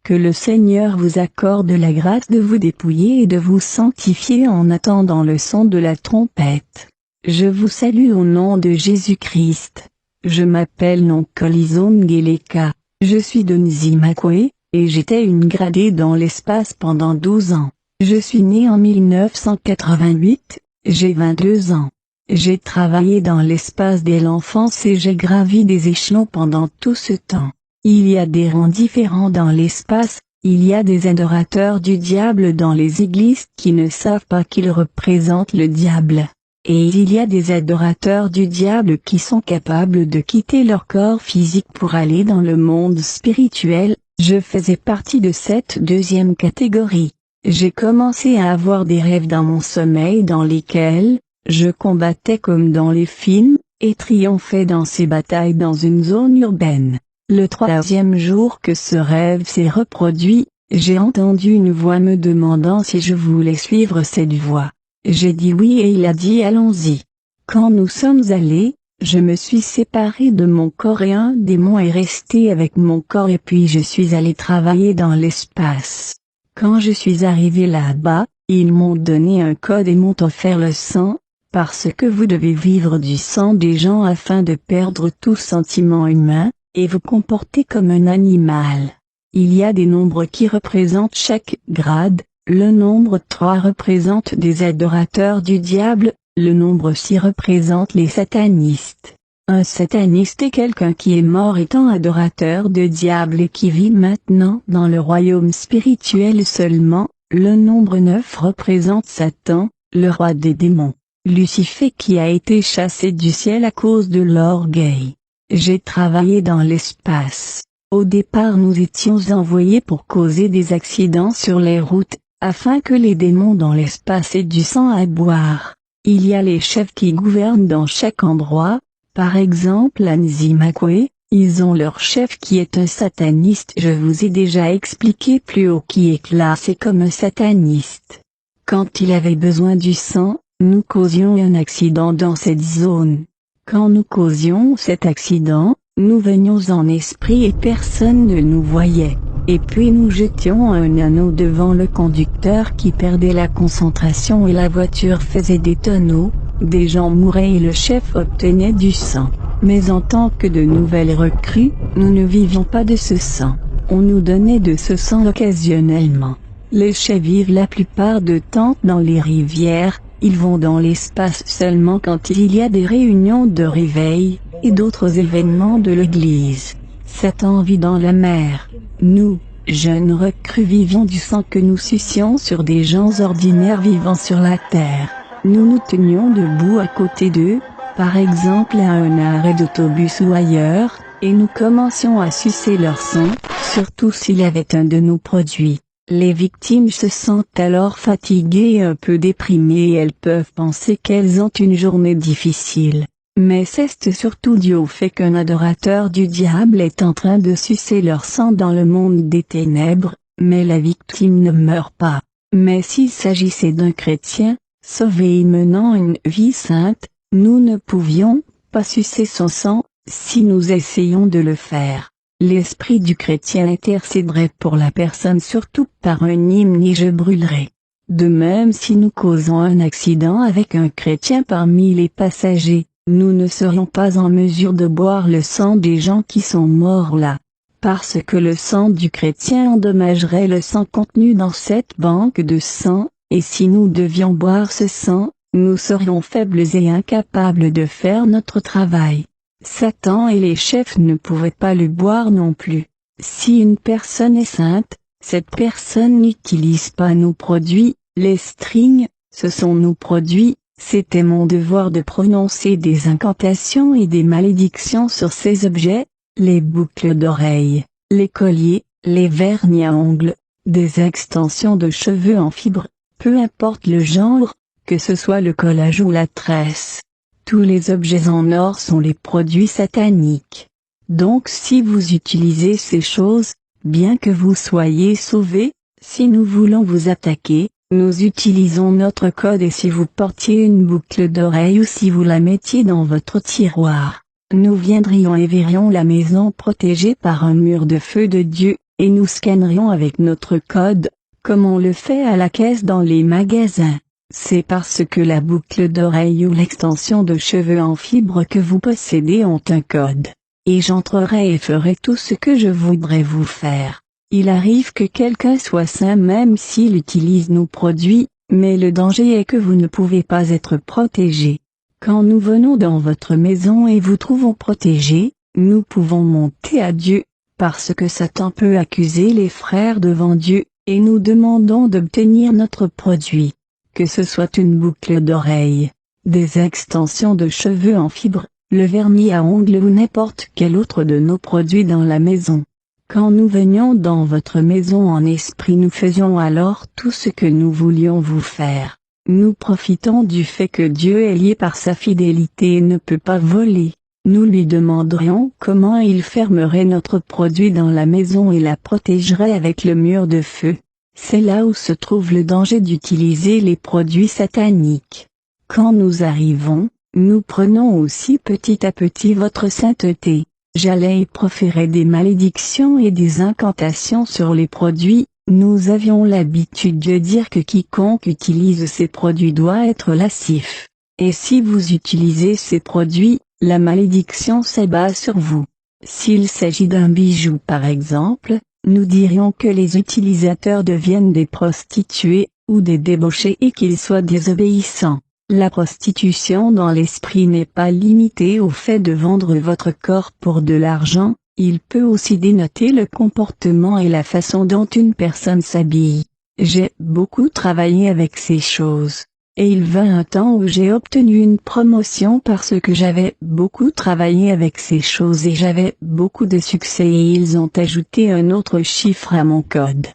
Que le Seigneur vous accorde la grâce de vous dépouiller et de vous sanctifier en attendant le son de la trompette. Je vous salue au nom de Jésus-Christ. Je m'appelle Nonkolison Ngeleka. Je suis de Nzimakwe, et j'étais une gradée dans l'espace pendant 12 ans. Je suis né en 1988, j'ai 22 ans. J'ai travaillé dans l'espace dès l'enfance et j'ai gravi des échelons pendant tout ce temps. Il y a des rangs différents dans l'espace, il y a des adorateurs du diable dans les églises qui ne savent pas qu'ils représentent le diable. Et il y a des adorateurs du diable qui sont capables de quitter leur corps physique pour aller dans le monde spirituel. Je faisais partie de cette deuxième catégorie. J'ai commencé à avoir des rêves dans mon sommeil dans lesquels je combattais comme dans les films, et triomphais dans ces batailles dans une zone urbaine. Le 3e jour que ce rêve s'est reproduit, j'ai entendu une voix me demandant si je voulais suivre cette voie. J'ai dit oui et il a dit allons-y. Quand nous sommes allés, je me suis séparé de mon corps et un démon est resté avec mon corps et puis je suis allé travailler dans l'espace. Quand je suis arrivé là-bas, ils m'ont donné un code et m'ont offert le sang, parce que vous devez vivre du sang des gens afin de perdre tout sentiment humain, et vous comporter comme un animal. Il y a des nombres qui représentent chaque grade. Le nombre 3 représente des adorateurs du diable, le nombre 6 représente les satanistes. Un sataniste est quelqu'un qui est mort étant adorateur de diable et qui vit maintenant dans le royaume spirituel seulement. Le nombre 9 représente Satan, le roi des démons. Lucifer qui a été chassé du ciel à cause de l'orgueil. J'ai travaillé dans l'espace. Au départ nous étions envoyés pour causer des accidents sur les routes, afin que les démons dans l'espace aient du sang à boire. Il y a les chefs qui gouvernent dans chaque endroit, par exemple à Nzimakwe, ils ont leur chef qui est un sataniste. Je vous ai déjà expliqué plus haut qui est classé comme un sataniste. Quand il avait besoin du sang, nous causions un accident dans cette zone. Quand nous causions cet accident, nous venions en esprit et personne ne nous voyait. Et puis nous jetions un anneau devant le conducteur qui perdait la concentration et la voiture faisait des tonneaux, des gens mouraient et le chef obtenait du sang. Mais en tant que de nouvelles recrues, nous ne vivions pas de ce sang. On nous donnait de ce sang occasionnellement. Les chefs vivent la plupart du temps dans les rivières, ils vont dans l'espace seulement quand il y a des réunions de réveil, et d'autres événements de l'église. Satan vit dans la mer. Nous, jeunes recrues vivions du sang que nous sucions sur des gens ordinaires vivant sur la terre. Nous nous tenions debout à côté d'eux, par exemple à un arrêt d'autobus ou ailleurs, et nous commencions à sucer leur sang, surtout s'il y avait un de nos produits. Les victimes se sentent alors fatiguées et un peu déprimées et elles peuvent penser qu'elles ont une journée difficile. Mais c'est surtout dû au fait qu'un adorateur du diable est en train de sucer leur sang dans le monde des ténèbres, mais la victime ne meurt pas. Mais s'il s'agissait d'un chrétien, sauvé et menant une vie sainte, nous ne pouvions pas sucer son sang, si nous essayions de le faire. L'esprit du chrétien intercéderait pour la personne surtout par un hymne et je brûlerais. De même si nous causons un accident avec un chrétien parmi les passagers, nous ne serions pas en mesure de boire le sang des gens qui sont morts là, parce que le sang du chrétien endommagerait le sang contenu dans cette banque de sang, et si nous devions boire ce sang, nous serions faibles et incapables de faire notre travail. Satan et les chefs ne pouvaient pas le boire non plus. Si une personne est sainte, cette personne n'utilise pas nos produits, les strings, ce sont nos produits. C'était mon devoir de prononcer des incantations et des malédictions sur ces objets, les boucles d'oreilles, les colliers, les vernis à ongles, des extensions de cheveux en fibre, peu importe le genre, que ce soit le collage ou la tresse. Tous les objets en or sont les produits sataniques. Donc si vous utilisez ces choses, bien que vous soyez sauvés, si nous voulons vous attaquer, nous utilisons notre code et si vous portiez une boucle d'oreille ou si vous la mettiez dans votre tiroir, nous viendrions et verrions la maison protégée par un mur de feu de Dieu, et nous scannerions avec notre code, comme on le fait à la caisse dans les magasins. C'est parce que la boucle d'oreille ou l'extension de cheveux en fibre que vous possédez ont un code. Et j'entrerai et ferai tout ce que je voudrais vous faire. Il arrive que quelqu'un soit sain même s'il utilise nos produits, mais le danger est que vous ne pouvez pas être protégé. Quand nous venons dans votre maison et vous trouvons protégé, nous pouvons monter à Dieu, parce que Satan peut accuser les frères devant Dieu, et nous demandons d'obtenir notre produit. Que ce soit une boucle d'oreille, des extensions de cheveux en fibre, le vernis à ongles ou n'importe quel autre de nos produits dans la maison. Quand nous venions dans votre maison en esprit, nous faisions alors tout ce que nous voulions vous faire. Nous profitons du fait que Dieu est lié par sa fidélité et ne peut pas voler. Nous lui demanderions comment il fermerait notre produit dans la maison et la protégerait avec le mur de feu. C'est là où se trouve le danger d'utiliser les produits sataniques. Quand nous arrivons, nous prenons aussi petit à petit votre sainteté. J'allais y proférer des malédictions et des incantations sur les produits. Nous avions l'habitude de dire que quiconque utilise ces produits doit être lascif. Et si vous utilisez ces produits, la malédiction s'abat sur vous. S'il s'agit d'un bijou par exemple, nous dirions que les utilisateurs deviennent des prostituées, ou des débauchés et qu'ils soient désobéissants. La prostitution dans l'esprit n'est pas limitée au fait de vendre votre corps pour de l'argent, il peut aussi dénoter le comportement et la façon dont une personne s'habille. J'ai beaucoup travaillé avec ces choses. Et il vint un temps où j'ai obtenu une promotion parce que j'avais beaucoup travaillé avec ces choses et j'avais beaucoup de succès et ils ont ajouté un autre chiffre à mon code.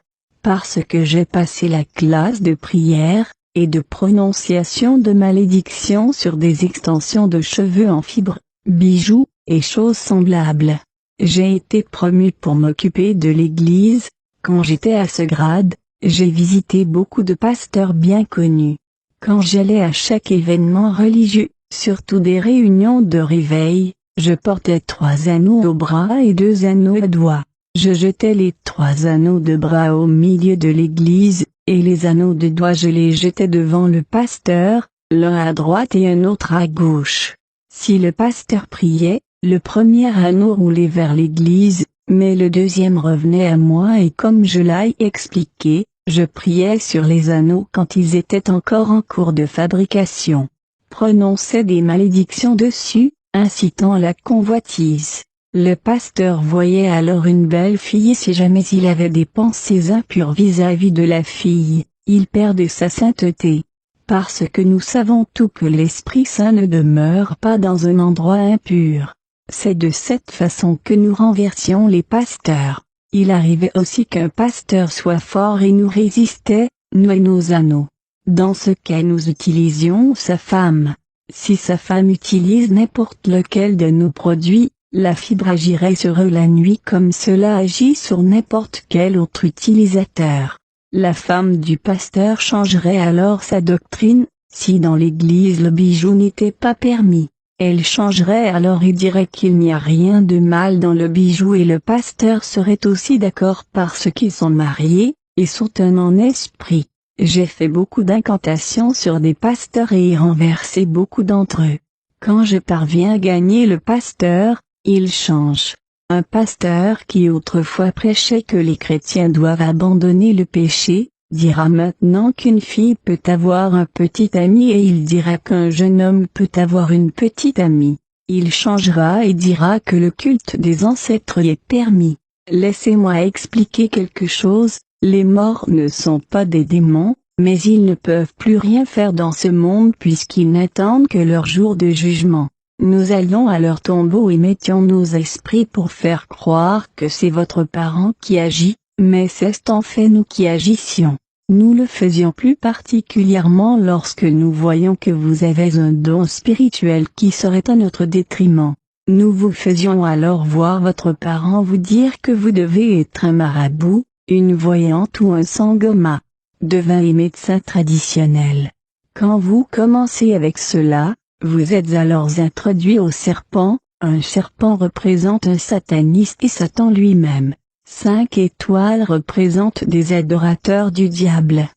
Parce que j'ai passé la classe de prière, et de prononciation de malédiction sur des extensions de cheveux en fibre, bijoux, et choses semblables. J'ai été promu pour m'occuper de l'église. Quand j'étais à ce grade, j'ai visité beaucoup de pasteurs bien connus. Quand j'allais à chaque événement religieux, surtout des réunions de réveil, je portais 3 anneaux au bras et 2 anneaux aux doigts. Je jetais les 3 anneaux de bras au milieu de l'église, et les anneaux de doigts je les jetais devant le pasteur, l'un à droite et un autre à gauche. Si le pasteur priait, le premier anneau roulait vers l'église, mais le deuxième revenait à moi et comme je l'ai expliqué, je priais sur les anneaux quand ils étaient encore en cours de fabrication. Prononçais des malédictions dessus, incitant la convoitise. Le pasteur voyait alors une belle fille et si jamais il avait des pensées impures vis-à-vis de la fille, il perdait sa sainteté. Parce que nous savons tout que l'Esprit Saint ne demeure pas dans un endroit impur. C'est de cette façon que nous renversions les pasteurs. Il arrivait aussi qu'un pasteur soit fort et nous résistait, nous et nos anneaux. Dans ce cas nous utilisions sa femme. Si sa femme utilise n'importe lequel de nos produits, la fibre agirait sur eux la nuit comme cela agit sur n'importe quel autre utilisateur. La femme du pasteur changerait alors sa doctrine, si dans l'église le bijou n'était pas permis. Elle changerait alors et dirait qu'il n'y a rien de mal dans le bijou et le pasteur serait aussi d'accord parce qu'ils sont mariés, et sont un en esprit. J'ai fait beaucoup d'incantations sur des pasteurs et y renversé beaucoup d'entre eux. Quand je parviens à gagner le pasteur, il change. Un pasteur qui autrefois prêchait que les chrétiens doivent abandonner le péché, dira maintenant qu'une fille peut avoir un petit ami et il dira qu'un jeune homme peut avoir une petite amie. Il changera et dira que le culte des ancêtres y est permis. Laissez-moi expliquer quelque chose, les morts ne sont pas des démons, mais ils ne peuvent plus rien faire dans ce monde puisqu'ils n'attendent que leur jour de jugement. Nous allions à leur tombeau et mettions nos esprits pour faire croire que c'est votre parent qui agit, mais c'est en fait nous qui agissions. Nous le faisions plus particulièrement lorsque nous voyions que vous avez un don spirituel qui serait à notre détriment. Nous vous faisions alors voir votre parent vous dire que vous devez être un marabout, une voyante ou un sangoma, devin et médecin traditionnel. Quand vous commencez avec cela, vous êtes alors introduit au serpent. Un serpent représente un sataniste et Satan lui-même. 5 étoiles représentent des adorateurs du diable.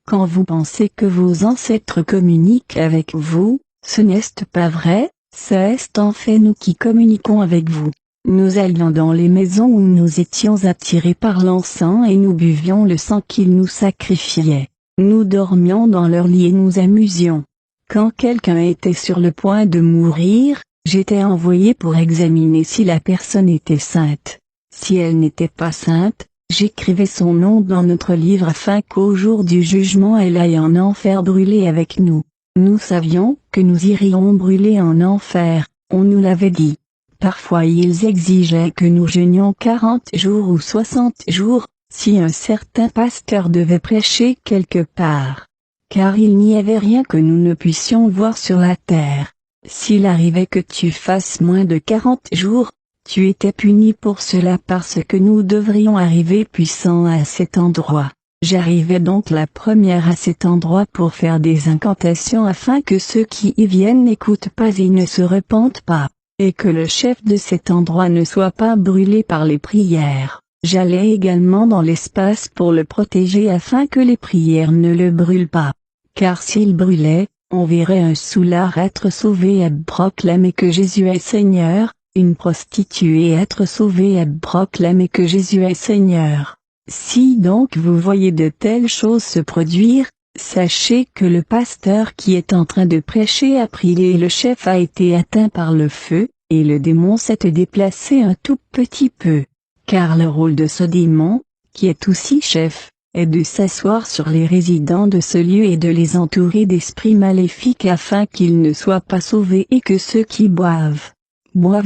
Quand vous pensez que vos ancêtres communiquent avec vous, ce n'est pas vrai, c'est en fait nous qui communiquons avec vous. Nous allions dans les maisons où nous étions attirés par l'encens et nous buvions le sang qu'ils nous sacrifiaient. Nous dormions dans leur lit et nous amusions. Quand quelqu'un était sur le point de mourir, j'étais envoyé pour examiner si la personne était sainte. Si elle n'était pas sainte, j'écrivais son nom dans notre livre afin qu'au jour du jugement elle aille en enfer brûler avec nous. Nous savions que nous irions brûler en enfer, on nous l'avait dit. Parfois ils exigeaient que nous jeûnions 40 jours ou 60 jours, si un certain pasteur devait prêcher quelque part. Car il n'y avait rien que nous ne puissions voir sur la terre. S'il arrivait que tu fasses moins de 40 jours, tu étais puni pour cela parce que nous devrions arriver puissants à cet endroit. J'arrivais donc la première à cet endroit pour faire des incantations afin que ceux qui y viennent n'écoutent pas et ne se repentent pas, et que le chef de cet endroit ne soit pas brûlé par les prières. J'allais également dans l'espace pour le protéger afin que les prières ne le brûlent pas. Car s'il brûlait, on verrait un soulard être sauvé et proclamer que Jésus est Seigneur, une prostituée être sauvée et proclamer que Jésus est Seigneur. Si donc vous voyez de telles choses se produire, sachez que le pasteur qui est en train de prêcher a prié et le chef a été atteint par le feu, et le démon s'est déplacé un tout petit peu. Car le rôle de ce démon, qui est aussi chef, est de s'asseoir sur les résidents de ce lieu et de les entourer d'esprits maléfiques afin qu'ils ne soient pas sauvés et que ceux qui boivent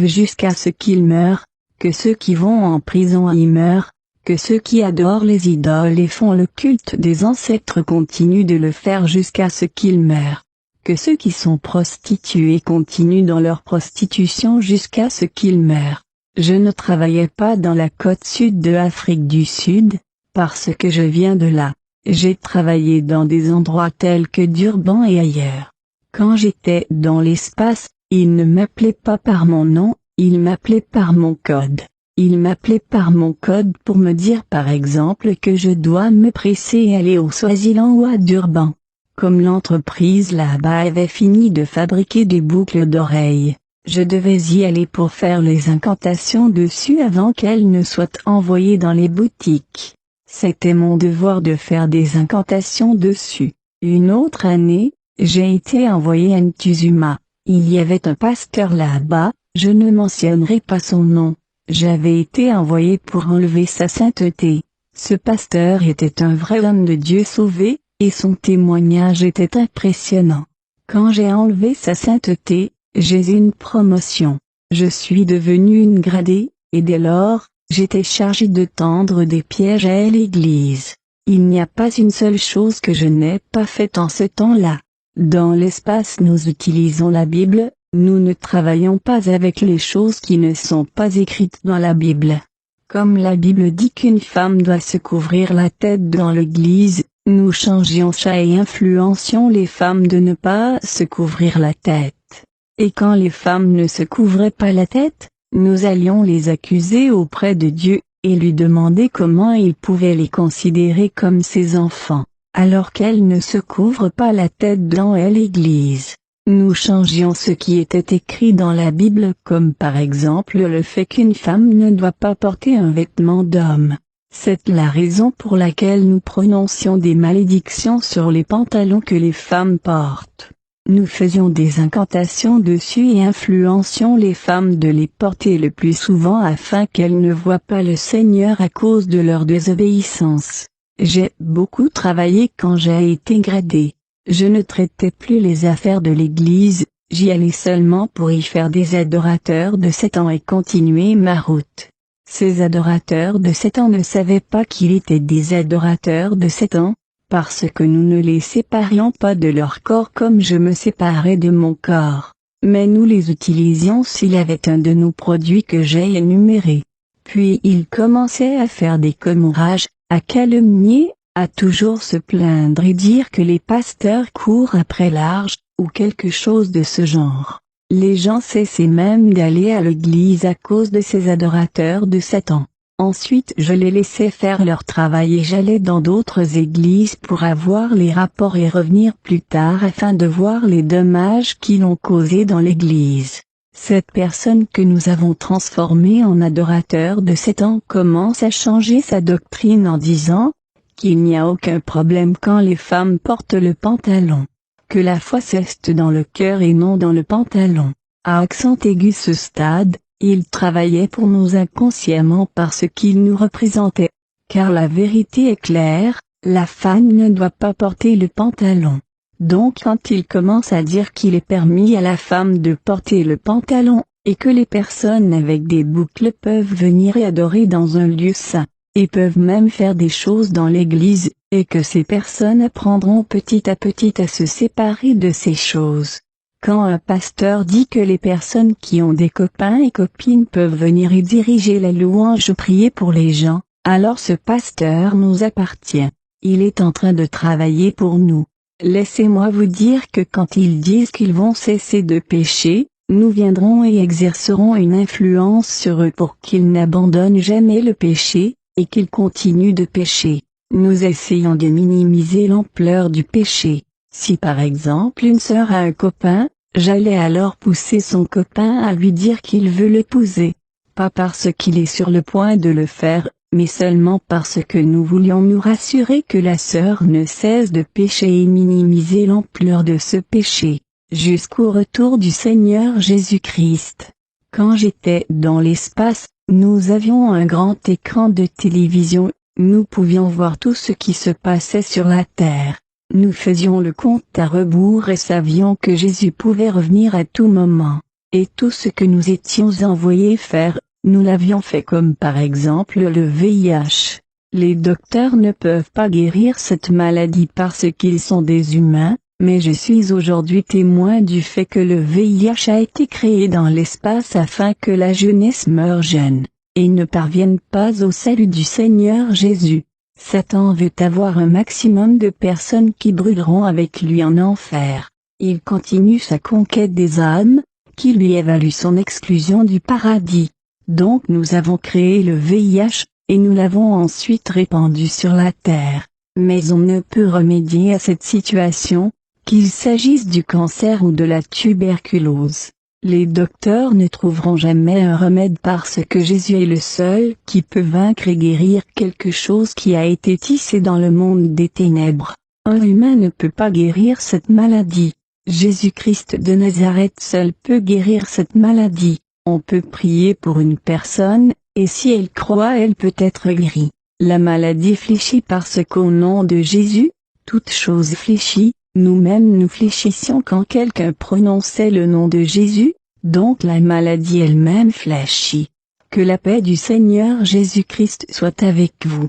jusqu'à ce qu'ils meurent, que ceux qui vont en prison y meurent, que ceux qui adorent les idoles et font le culte des ancêtres continuent de le faire jusqu'à ce qu'ils meurent, que ceux qui sont prostitués continuent dans leur prostitution jusqu'à ce qu'ils meurent. Je ne travaillais pas dans la côte sud de Afrique du Sud, parce que je viens de là. J'ai travaillé dans des endroits tels que Durban et ailleurs. Quand j'étais dans l'espace, il ne m'appelait pas par mon nom, il m'appelait par mon code. Il m'appelait par mon code pour me dire par exemple que je dois me presser et aller au Swaziland ou à Durban. Comme l'entreprise là-bas avait fini de fabriquer des boucles d'oreilles, je devais y aller pour faire les incantations dessus avant qu'elles ne soient envoyées dans les boutiques. C'était mon devoir de faire des incantations dessus. Une autre année, j'ai été envoyé à Ntuzuma. Il y avait un pasteur là-bas, je ne mentionnerai pas son nom. J'avais été envoyé pour enlever sa sainteté. Ce pasteur était un vrai homme de Dieu sauvé, et son témoignage était impressionnant. Quand j'ai enlevé sa sainteté, j'ai eu une promotion. Je suis devenu une gradée, et dès lors, j'étais chargé de tendre des pièges à l'église. Il n'y a pas une seule chose que je n'ai pas faite en ce temps-là. Dans l'espace nous utilisons la Bible, nous ne travaillons pas avec les choses qui ne sont pas écrites dans la Bible. Comme la Bible dit qu'une femme doit se couvrir la tête dans l'église, nous changions ça et influencions les femmes de ne pas se couvrir la tête. Et quand les femmes ne se couvraient pas la tête, nous allions les accuser auprès de Dieu, et lui demander comment il pouvait les considérer comme ses enfants, alors qu'elles ne se couvrent pas la tête dans l'église. Nous changions ce qui était écrit dans la Bible comme par exemple le fait qu'une femme ne doit pas porter un vêtement d'homme. C'est la raison pour laquelle nous prononcions des malédictions sur les pantalons que les femmes portent. Nous faisions des incantations dessus et influencions les femmes de les porter le plus souvent afin qu'elles ne voient pas le Seigneur à cause de leur désobéissance. J'ai beaucoup travaillé quand j'ai été gradé. Je ne traitais plus les affaires de l'église, j'y allais seulement pour y faire des adorateurs de Satan et continuer ma route. Ces adorateurs de Satan ne savaient pas qu'il était des adorateurs de Satan, parce que nous ne les séparions pas de leur corps comme je me séparais de mon corps, mais nous les utilisions s'il avait un de nos produits que j'ai énuméré. Puis ils commençaient à faire des commérages, à calomnier, à toujours se plaindre et dire que les pasteurs courent après l'argent, ou quelque chose de ce genre. Les gens cessaient même d'aller à l'église à cause de ces adorateurs de Satan. Ensuite je les laissais faire leur travail et j'allais dans d'autres églises pour avoir les rapports et revenir plus tard afin de voir les dommages qu'ils ont causés dans l'église. Cette personne que nous avons transformée en adorateur de Satan commence à changer sa doctrine en disant qu'il n'y a aucun problème quand les femmes portent le pantalon, que la foi reste dans le cœur et non dans le pantalon. À accent aigu ce stade, il travaillait pour nous inconsciemment parce qu'il nous représentait. Car la vérité est claire, la femme ne doit pas porter le pantalon. Donc quand il commence à dire qu'il est permis à la femme de porter le pantalon, et que les personnes avec des boucles peuvent venir et adorer dans un lieu saint, et peuvent même faire des choses dans l'église, et que ces personnes apprendront petit à petit à se séparer de ces choses. Quand un pasteur dit que les personnes qui ont des copains et copines peuvent venir et diriger la louange ou prier pour les gens, alors ce pasteur nous appartient. Il est en train de travailler pour nous. Laissez-moi vous dire que quand ils disent qu'ils vont cesser de pécher, nous viendrons et exercerons une influence sur eux pour qu'ils n'abandonnent jamais le péché, et qu'ils continuent de pécher. Nous essayons de minimiser l'ampleur du péché. Si par exemple une sœur a un copain, j'allais alors pousser son copain à lui dire qu'il veut l'épouser. Pas parce qu'il est sur le point de le faire, mais seulement parce que nous voulions nous rassurer que la sœur ne cesse de pécher et minimiser l'ampleur de ce péché, jusqu'au retour du Seigneur Jésus-Christ. Quand j'étais dans l'espace, nous avions un grand écran de télévision, nous pouvions voir tout ce qui se passait sur la terre. Nous faisions le compte à rebours et savions que Jésus pouvait revenir à tout moment. Et tout ce que nous étions envoyés faire, nous l'avions fait comme par exemple le VIH. Les docteurs ne peuvent pas guérir cette maladie parce qu'ils sont des humains, mais je suis aujourd'hui témoin du fait que le VIH a été créé dans l'espace afin que la jeunesse meure jeune, et ne parvienne pas au salut du Seigneur Jésus. Satan veut avoir un maximum de personnes qui brûleront avec lui en enfer. Il continue sa conquête des âmes, qui lui évalue son exclusion du paradis. Donc nous avons créé le VIH, et nous l'avons ensuite répandu sur la terre. Mais on ne peut remédier à cette situation, qu'il s'agisse du cancer ou de la tuberculose. Les docteurs ne trouveront jamais un remède parce que Jésus est le seul qui peut vaincre et guérir quelque chose qui a été tissé dans le monde des ténèbres. Un humain ne peut pas guérir cette maladie. Jésus-Christ de Nazareth seul peut guérir cette maladie. On peut prier pour une personne, et si elle croit elle peut être guérie. La maladie fléchit parce qu'au nom de Jésus, toute chose fléchit. Nous-mêmes nous fléchissions quand quelqu'un prononçait le nom de Jésus, donc la maladie elle-même fléchit. Que la paix du Seigneur Jésus-Christ soit avec vous.